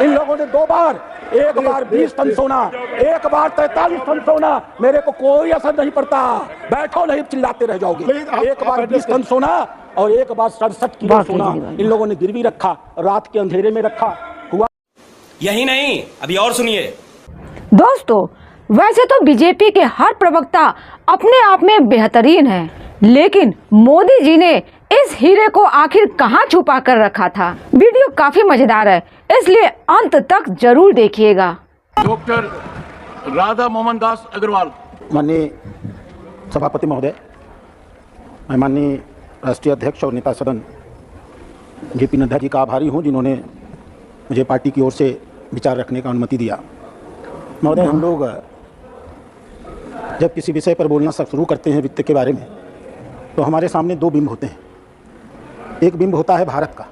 इन लोगों ने 2 बार, एक बार 20 टन सोना, एक बार 43 टन सोना, मेरे को कोई असर नहीं पड़ता, बैठो नहीं चिल्लाते रह जाओगे। एक बार 20 टन सोना और एक बार 67 किलो सोना इन लोगों ने गिरवी रखा, रात के अंधेरे में रखा। हुआ यही नहीं, अभी और सुनिए। दोस्तों, वैसे तो बीजेपी के हर प्रवक्ता अपने आप में बेहतरीन है, लेकिन मोदी जी ने इस हीरे को आखिर कहां छुपा कर रखा था। वीडियो काफी मजेदार है, इसलिए अंत तक जरूर देखिएगा। डॉक्टर राधा मोहन दास अग्रवाल। माननीय सभापति महोदय, मैं माननीय राष्ट्रीय अध्यक्ष और नेता सदन जेपी नड्डा जी का आभारी हूं, जिन्होंने मुझे पार्टी की ओर से विचार रखने का अनुमति दिया। महोदय, हम लोग जब किसी विषय पर बोलना शुरू करते हैं वित्त के बारे में, तो हमारे सामने 2 बिंब होते हैं। एक बिंब होता है भारत का,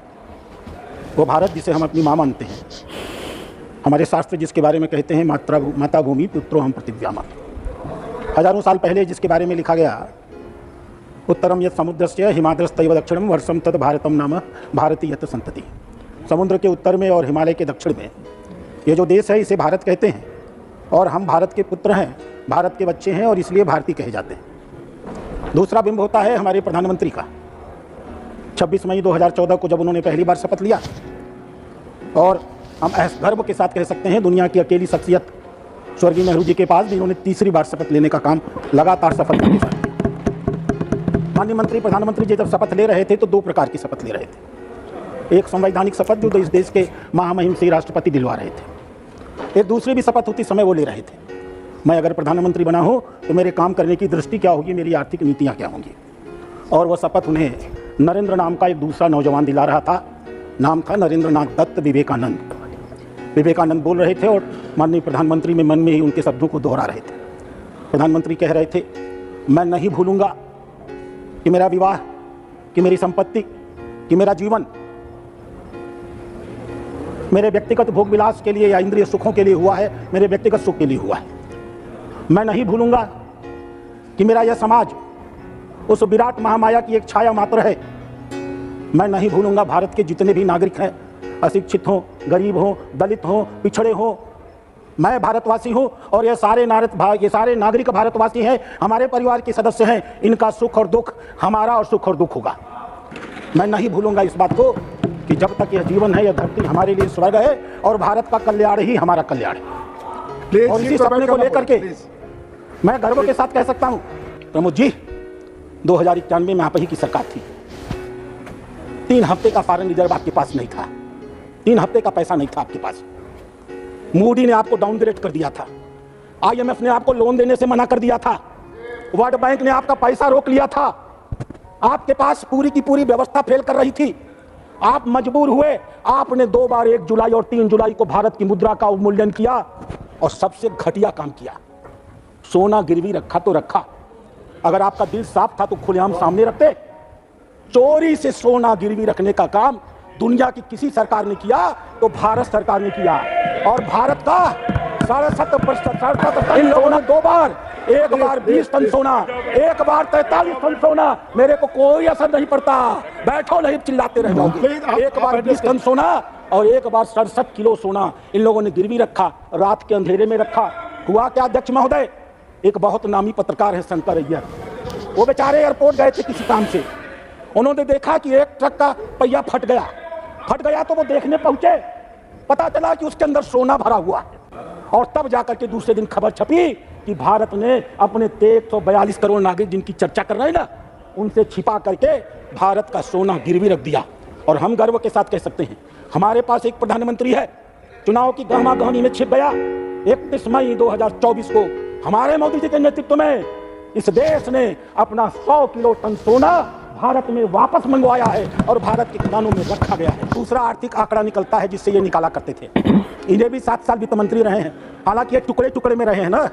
वो भारत जिसे हम अपनी माँ मानते हैं। हमारे शास्त्र जिसके बारे में कहते हैं माता भूमि पुत्रो हम प्रतिव्यामा। हजारों साल पहले जिसके बारे में लिखा गया, उत्तरम यत् समुद्रस्य हिमाद्रस्तैव दक्षिणम वर्षम तद भारतम नाम भारतीय यत् संतति। समुद्र के उत्तर में और हिमालय के दक्षिण में ये जो देश है इसे भारत कहते हैं, और हम भारत के पुत्र हैं, भारत के बच्चे हैं, और इसलिए भारतीय कहे जाते हैं। दूसरा बिंब होता है हमारे प्रधानमंत्री का। 26 मई 2014 को जब उन्होंने पहली बार शपथ लिया, और हम गर्व के साथ कह सकते हैं दुनिया की अकेली शख्सियत स्वर्गीय नेहरू जी के पास भी इन्होंने तीसरी बार शपथ लेने का काम लगातार सफलता के साथ किया। माननीय मंत्री प्रधानमंत्री जी जब शपथ ले रहे थे तो 2 प्रकार की शपथ ले रहे थे। एक संवैधानिक शपथ जो इस देश के महामहिम से राष्ट्रपति दिलवा रहे थे, एक दूसरी भी शपथ उसी समय वो ले रहे थे। मैं अगर प्रधानमंत्री बना हो तो मेरे काम करने की दृष्टि क्या होगी, मेरी आर्थिक नीतियाँ क्या होंगी। और वह शपथ उन्हें नरेंद्र नाम का एक दूसरा नौजवान दिला रहा था। नाम था नरेंद्र नाथ दत्त विवेकानंद। विवेकानंद बोल रहे थे और माननीय प्रधानमंत्री में मन में ही उनके शब्दों को दोहरा रहे थे। प्रधानमंत्री कह रहे थे, मैं नहीं भूलूंगा कि मेरा विवाह, कि मेरी संपत्ति, कि मेरा जीवन मेरे व्यक्तिगत भोग विलास के लिए या इंद्रिय सुखों के लिए हुआ है, मेरे व्यक्तिगत सुख के लिए हुआ है। मैं नहीं भूलूंगा कि मेरा यह समाज उस विराट महामाया की एक छाया मात्र है। मैं नहीं भूलूंगा भारत के जितने भी नागरिक हैं, अशिक्षित हों, गरीब हों, दलित हों, पिछड़े हों, मैं भारतवासी हूं और ये सारे नागरिक भारतवासी हैं, हमारे परिवार के सदस्य हैं। इनका सुख और दुख हमारा और सुख और दुख होगा। मैं नहीं भूलूंगा इस बात को कि जब तक यह जीवन है, यह धरती हमारे लिए स्वर्ग है और भारत का कल्याण ही हमारा कल्याण है। और इसी सपने को लेकर के मैं गर्व के साथ कह सकता हूं, प्रमोद जी, 2091 में आप ही की सरकार थी। 3 हफ्ते का फॉरेन रिजर्व आपके पास नहीं था, 3 हफ्ते का पैसा नहीं था आपके पास। मूडी ने आपको डाउनग्रेड कर दिया था, IMF ने आपको लोन देने से मना कर दिया था, वर्ल्ड बैंक ने आपका पैसा रोक लिया था। आपके पास पूरी की पूरी व्यवस्था फेल कर रही थी। आप मजबूर हुए, आपने 2 बार 1 जुलाई और 3 जुलाई को भारत की मुद्रा का अवमूल्यन किया और सबसे घटिया काम किया, सोना गिरवी रखा तो रखा। अगर आपका दिल साफ था तो खुलेआम सामने रखते। चोरी से सोना गिरवी रखने का काम दुनिया की किसी सरकार ने किया तो भारत सरकार ने किया, और भारत का 67% इन लोगों ने 2 बार, एक बार 20 टन सोना, एक बार 43 टन सोना, मेरे को कोई असर नहीं पड़ता, बैठो नहीं चिल्लाते रह जाओगे। एक बार 20 टन सोना और एक बार 67 किलो सोना इन लोगों ने गिरवी रखा, रात के अंधेरे में रखा। हुआ क्या अध्यक्ष महोदय, एक बहुत नामी पत्रकार है शंकर अय्यर, वो बेचारे एयरपोर्ट गए थे किसी काम से। उन्होंने देखा कि एक ट्रक का पहिया फट गया तो वो देखने पहुंचे, पता चला कि उसके अंदर सोना भरा हुआ है। और तब जाकर के दूसरे दिन खबर छपी कि भारत ने अपने 142 करोड़ नागरिक जिनकी चर्चा कर रहे हैं ना, उनसे छिपा करके भारत का सोना गिरवी रख दिया। और हम गर्व के साथ कह सकते हैं हमारे पास एक प्रधानमंत्री है, चुनाव की गहमा गहमी में छिप गया। 31 मई 2024 को हमारे मोदी जी के नेतृत्व में इस देश ने अपना 100 किलो टन सोना भारत में वापस मंगवाया है और भारत के खजानों में रखा गया है। दूसरा आर्थिक आंकड़ा निकलता है जिससे ये निकाला करते थे। इन्हें भी 7 साल वित्त मंत्री रहे हैं, हालांकि ये टुकड़े टुकड़े में रहे हैं ना।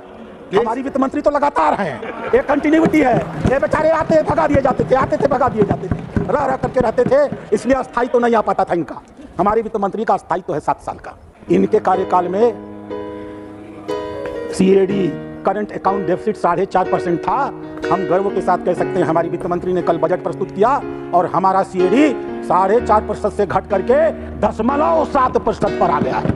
हमारी वित्त मंत्री तो लगातार हैं, एक कंटिन्यूटी है। ये बेचारे आते भगा दिए जाते थे, आते थे भगा दिए जाते थे, रह करके रहते थे, इसलिए अस्थायी तो नहीं आ पाता था इनका। हमारी वित्त मंत्री का अस्थायी तो है 7 साल का। इनके कार्यकाल में CAD करंट अकाउंट डेफिसिट 4.5% था। हम गर्व के साथ कह सकते हैं हमारी वित्त मंत्री ने कल बजट प्रस्तुत किया और हमारा CAD 4.5% से घट करके 0.7% पर आ गया है।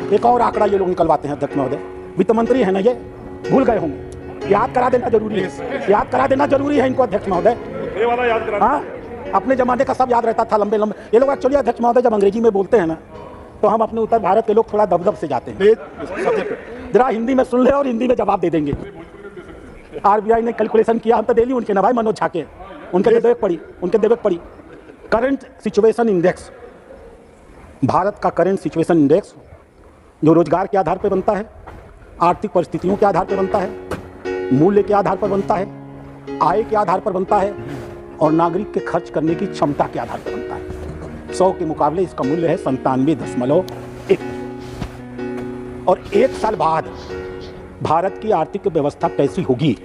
एक और आंकड़ा ये लोग निकलवाते हैं अध्यक्ष महोदय, वित्त मंत्री है ना, ये भूल गए होंगे, याद करा देना जरूरी है, याद करा देना जरूरी है इनको अध्यक्ष महोदय। ये वाला याद करा। हाँ, अपने जमाने का सब याद रहता था, लंबे लंबे। ये लोग एक्चुअली अध्यक्ष महोदय जब अंग्रेजी में बोलते हैं ना, तो हम अपने उत्तर भारत के लोग थोड़ा दबदब से जाते हैं। जरा हिंदी में सुन ले और हिंदी में जवाब दे देंगे। आरबीआई ने कैलकुलेशन किया, हम तो डेली उनके ना भाई, मनोज झा के, उनके देवेक पड़ी करंट सिचुएशन इंडेक्स, भारत का करंट सिचुएशन इंडेक्स जो रोजगार के आधार पर बनता है, आर्थिक परिस्थितियों के आधार पर बनता है, मूल्य के आधार पर बनता है, आय के आधार पर बनता है और नागरिक के खर्च करने की क्षमता के आधार पर बनता है। 100 के मुकाबले इसका मूल्य है 97.1। और एक साल बाद भारत की आर्थिक व्यवस्था कैसी होगी,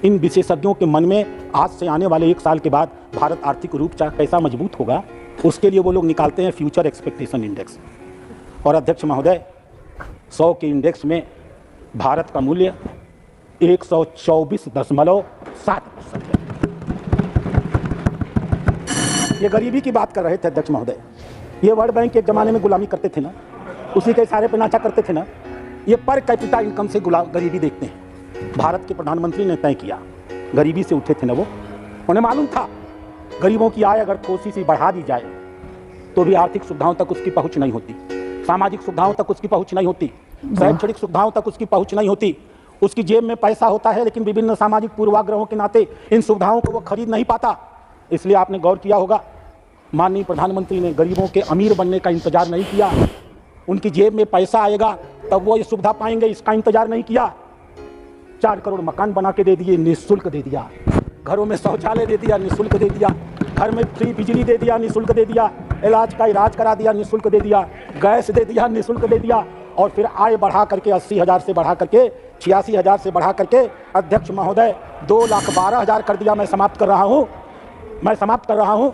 इन विशेषज्ञों के मन में आज से आने वाले एक साल के बाद भारत आर्थिक रूप से कैसा मजबूत होगा, उसके लिए वो लोग निकालते हैं फ्यूचर एक्सपेक्टेशन इंडेक्स। और अध्यक्ष महोदय 100 के इंडेक्स में भारत का मूल्य 124.7% है। ये गरीबी की बात कर रहे थे अध्यक्ष महोदय, ये वर्ल्ड बैंक के ज़माने में गुलामी करते थे ना, उसी के इशारे पे नाचा करते थे ना। ये पर कैपिटा इनकम से गरीबी देखते हैं। भारत के प्रधानमंत्री ने तय किया, गरीबी से उठे थे ना वो, उन्हें मालूम था गरीबों की आय अगर थोड़ी सी बढ़ा दी जाए तो भी आर्थिक सुविधाओं तक उसकी पहुंच नहीं होती, सामाजिक सुविधाओं तक उसकी पहुंच नहीं होती, शैक्षणिक सुविधाओं तक उसकी पहुंच नहीं होती। उसकी जेब में पैसा होता है लेकिन विभिन्न सामाजिक पूर्वाग्रहों के नाते इन सुविधाओं को वो खरीद नहीं पाता। इसलिए आपने गौर किया होगा, माननीय प्रधानमंत्री ने गरीबों के अमीर बनने का इंतजार नहीं किया, उनकी जेब में पैसा आएगा तब वो ये सुविधा पाएंगे, इसका इंतजार नहीं किया। 4 करोड़ मकान बना के दे दिए, निःशुल्क दे दिया, घरों में शौचालय दे दिया, निःशुल्क दे दिया, घर में फ्री बिजली दे दिया, निःशुल्क दे दिया, इलाज का इलाज करा दिया, निःशुल्क दे दिया, गैस दे दिया, निःशुल्क दे दिया। और फिर आय बढ़ा करके 80,000 से बढ़ा करके 86,000 से बढ़ा करके अध्यक्ष महोदय 2,12,000 कर दिया। मैं समाप्त कर रहा हूँ।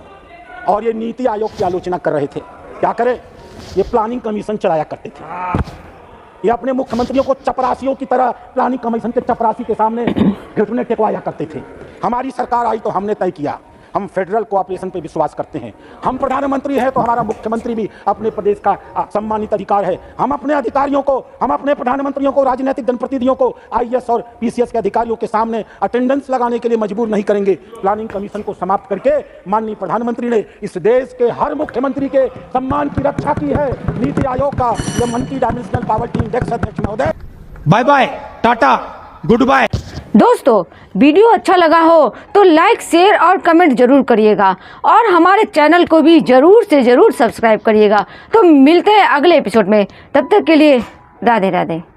और ये नीति आयोग की आलोचना कर रहे थे, क्या करें, ये प्लानिंग कमीशन चलाया करते थे। ये अपने मुख्यमंत्रियों को चपरासियों की तरह प्लानिंग कमीशन के चपरासी के सामने घुटने टेकवाया करते थे। हमारी सरकार आई तो हमने तय किया, हम फेडरल कोऑपरेशन पे विश्वास करते हैं। हम प्रधानमंत्री हैं तो हमारा मुख्यमंत्री भी अपने प्रदेश का सम्मानित अधिकार है। हम अपने अधिकारियों को, हम अपने प्रधानमंत्रियों को, राजनीतिक जनप्रतिनिधियों को आईएएस और पीसीएस के अधिकारियों के सामने अटेंडेंस लगाने के लिए मजबूर नहीं करेंगे। प्लानिंग कमीशन को समाप्त करके माननीय प्रधानमंत्री ने इस देश के हर मुख्यमंत्री के सम्मान की रक्षा की है। नीति आयोग का यह मल्टी डायमेंशनल पॉवर्टी इंडेक्स अध्यक्ष महोदय। Bye bye, tata, good bye. दोस्तों, वीडियो अच्छा लगा हो तो लाइक, शेयर और कमेंट जरूर करिएगा और हमारे चैनल को भी जरूर से जरूर सब्सक्राइब करिएगा। तो मिलते हैं अगले एपिसोड में, तब तक के लिए राधे राधे।